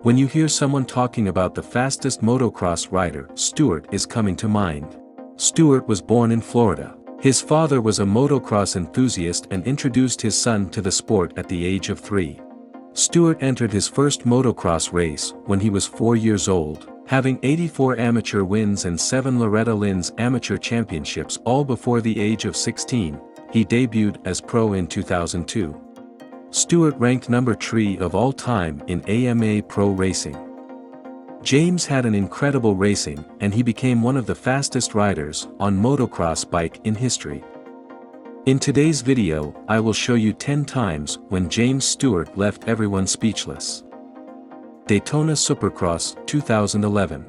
When you hear someone talking about the fastest motocross rider, Stewart is coming to mind. Stewart was born in Florida. His father was a motocross enthusiast and introduced his son to the sport at the age of 3. Stewart entered his first motocross race when he was 4 years old, having 84 amateur wins and 7 Loretta Lynn's amateur championships all before the age of 16. He debuted as pro in 2002. Stewart ranked number 3 of all time in AMA Pro Racing. James had an incredible racing and he became one of the fastest riders on motocross bike in history. In today's video, I will show you 10 times when James Stewart left everyone speechless. Daytona Supercross 2011.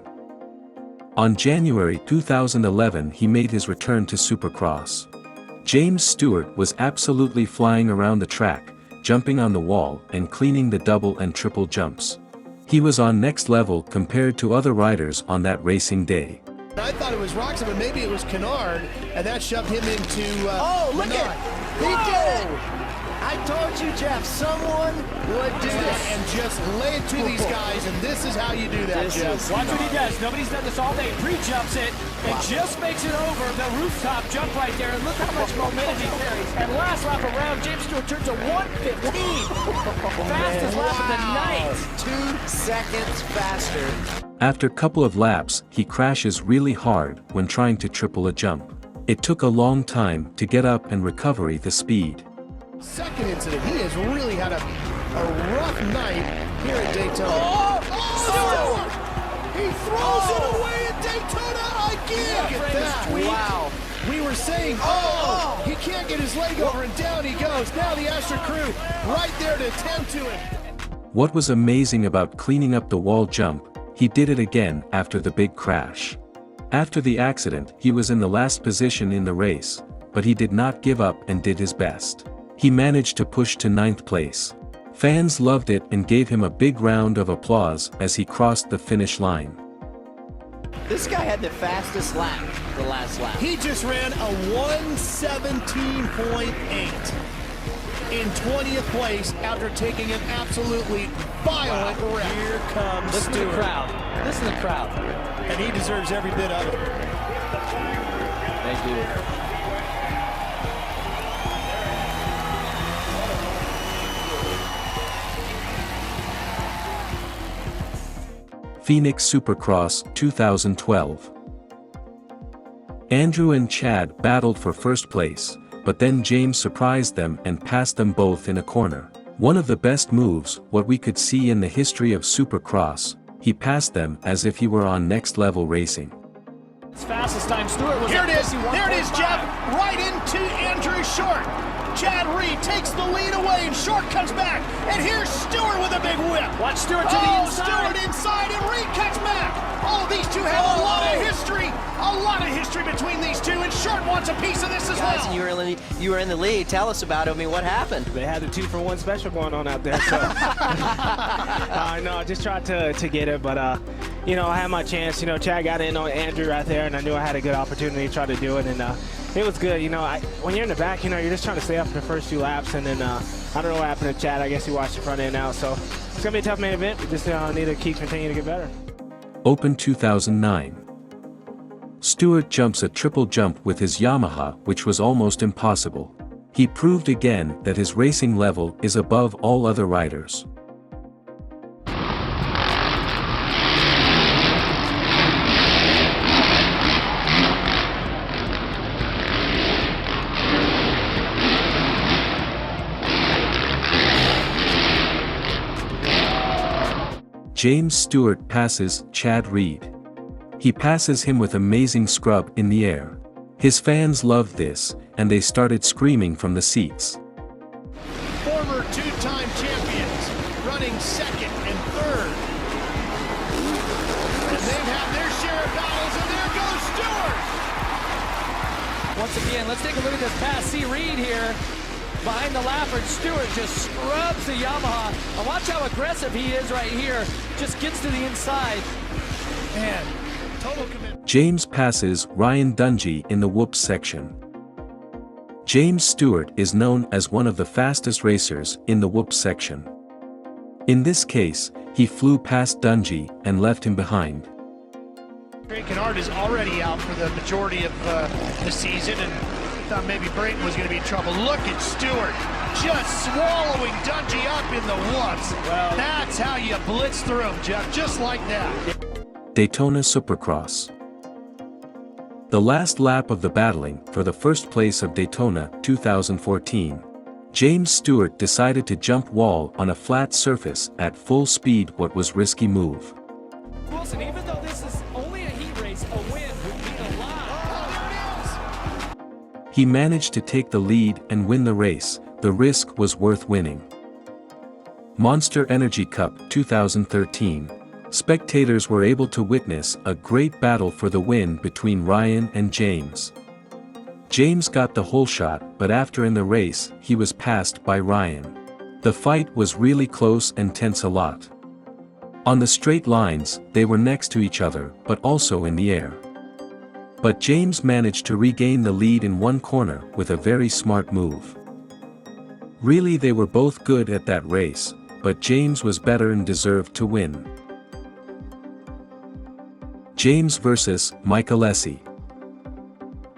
On January 2011 he made his return to Supercross. James Stewart was absolutely flying around the track, jumping on the wall and cleaning the double and triple jumps. He was on next level compared to other riders on that racing day. I thought it was Roxon, but maybe it was Kennard, and that shoved him into oh, look Menard. at he did it! I told you, Jeff, someone would do this. And just lay it to these guys, and this is how you do that, Jeff. Watch what he does. Nobody's done this all day. Pre-jumps it and just makes it over the rooftop jump right there. And look how much momentum he carries. And last lap around, James Stewart turns to 1:15. Fastest lap of the night. 2 seconds faster. After a couple of laps, he crashes really hard when trying to triple a jump. It took a long time to get up and recover the speed. Second incident, he has really had a rough night here at Daytona. Stewart! He throws it away at Daytona again! Look at that. Wow. We were saying, he can't get his leg over, and down he goes. Now the Astra crew right there to attend to him. What was amazing about cleaning up the wall jump, he did it again after the big crash. After the accident, he was in the last position in the race, but he did not give up and did his best. He managed to push to 9th place. Fans loved it and gave him a big round of applause as he crossed the finish line. This guy had the fastest lap, the last lap. He just ran a 1:17.8 in 20th place after taking an absolutely violent wreck. Here comes Listen to the crowd. Listen to the crowd. And he deserves every bit of it. Thank you. Phoenix Supercross 2012. Andrew and Chad battled for first place, but then James surprised them and passed them both in a corner. One of the best moves, what we could see in the history of Supercross, he passed them as if he were on next level racing. His fastest time, Stewart was Here it is, there it is, Jeff, right into Andrew Short. Chad Reed takes the lead away, and Short comes back, and here's Stewart with a big whip. Watch Stewart to the inside. Stewart inside, and Reed cuts back. Oh, these two have a lot of history between these two, and Short wants a piece of this as Guys, well. you were in the lead. Tell us about it. I mean, what happened? They had the 2-for-1 special going on out there. So. No, I just tried to get it, but you know, I had my chance. You know, Chad got in on Andrew right there, and I knew I had a good opportunity to try to do it, and it was good. You know, when you're in the back, you know, you're just trying to stay up for the first few laps, and then I don't know what happened to Chad. I guess he watched the front end out, so it's gonna be a tough main event. We just need to keep continuing to get better. Open 2009. Stewart jumps a triple jump with his Yamaha, which was almost impossible. He proved again that his racing level is above all other riders. James Stewart passes Chad Reed. He passes him with amazing scrub in the air. His fans loved this, and they started screaming from the seats. Former two-time champions running second and third. And they've had their share of battles, and there goes Stewart! Once again, let's take a look at this pass. See Reed here behind the lapper. Stewart just scrubs the Yamaha. And watch how aggressive he is right here. Just gets to the inside. Man, total commitment. James passes Ryan Dungey in the whoops section. James Stewart is known as one of the fastest racers in the whoops section. In this case, he flew past Dungey and left him behind. Kennard is already out for the majority of the season, and thought maybe Brayton was going to be in trouble. Look at Stewart just swallowing Dungey up in the whoops. Well, that's how you blitz through him, Jeff, just like that. Daytona Supercross. The last lap of the battling for the first place of Daytona 2014. James Stewart decided to jump wall on a flat surface at full speed. What was risky move? Wilson, even though this is only a heat race, a win would mean a lot. Oh, there it is! He managed to take the lead and win the race. The risk was worth winning. Monster Energy Cup 2013. Spectators were able to witness a great battle for the win between Ryan and James. James got the whole shot, but after in the race, he was passed by Ryan. The fight was really close and tense a lot. On the straight lines, they were next to each other, but also in the air. But James managed to regain the lead in one corner with a very smart move. Really, they were both good at that race, but James was better and deserved to win. James versus Mike ALESSI.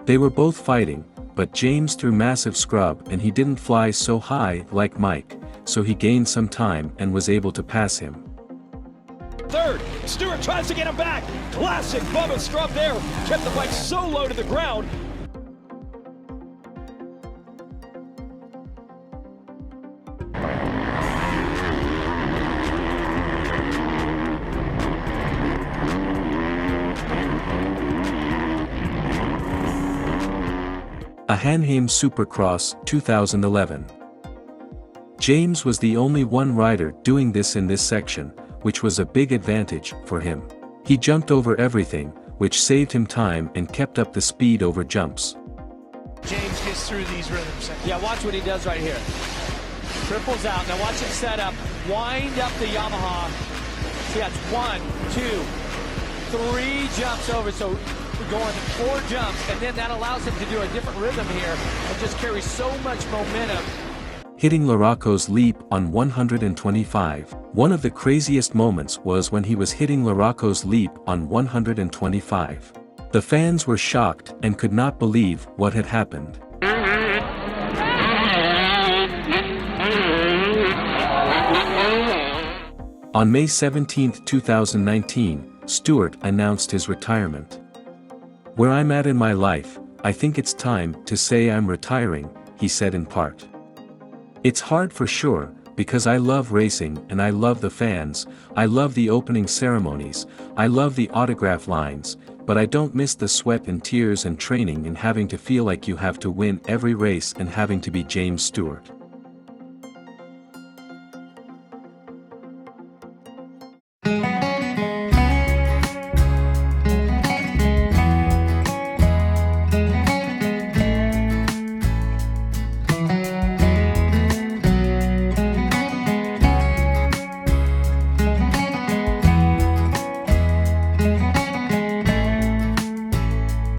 They were both fighting, but James threw massive scrub and he didn't fly so high like Mike, so he gained some time and was able to pass him. Third, Stewart tries to get him back. Classic Bubba scrub there. Kept the bike so low to the ground. ANAHEIM Supercross 2011. James was the only one rider doing this in this section, which was a big advantage for him. He jumped over everything, which saved him time and kept up the speed over jumps. James gets through these rhythms. Yeah, watch what he does right here. Triples out. Now watch him set up. Wind up the Yamaha. See, that's 1, 2, 3 jumps over. So we're going 4 jumps, and then that allows him to do a different rhythm here and just carry so much momentum. Hitting LAROCCOS leap on 125. One of the craziest moments was when he was hitting LAROCCOS leap on 125. The fans were shocked and could not believe what had happened. On May 17, 2019, Stewart announced his retirement. "Where I'm at in my life, I think it's time to say I'm retiring," he said in part. "It's hard for sure, because I love racing and I love the fans, I love the opening ceremonies, I love the autograph lines, but I don't miss the sweat and tears and training and having to feel like you have to win every race and having to be James Stewart."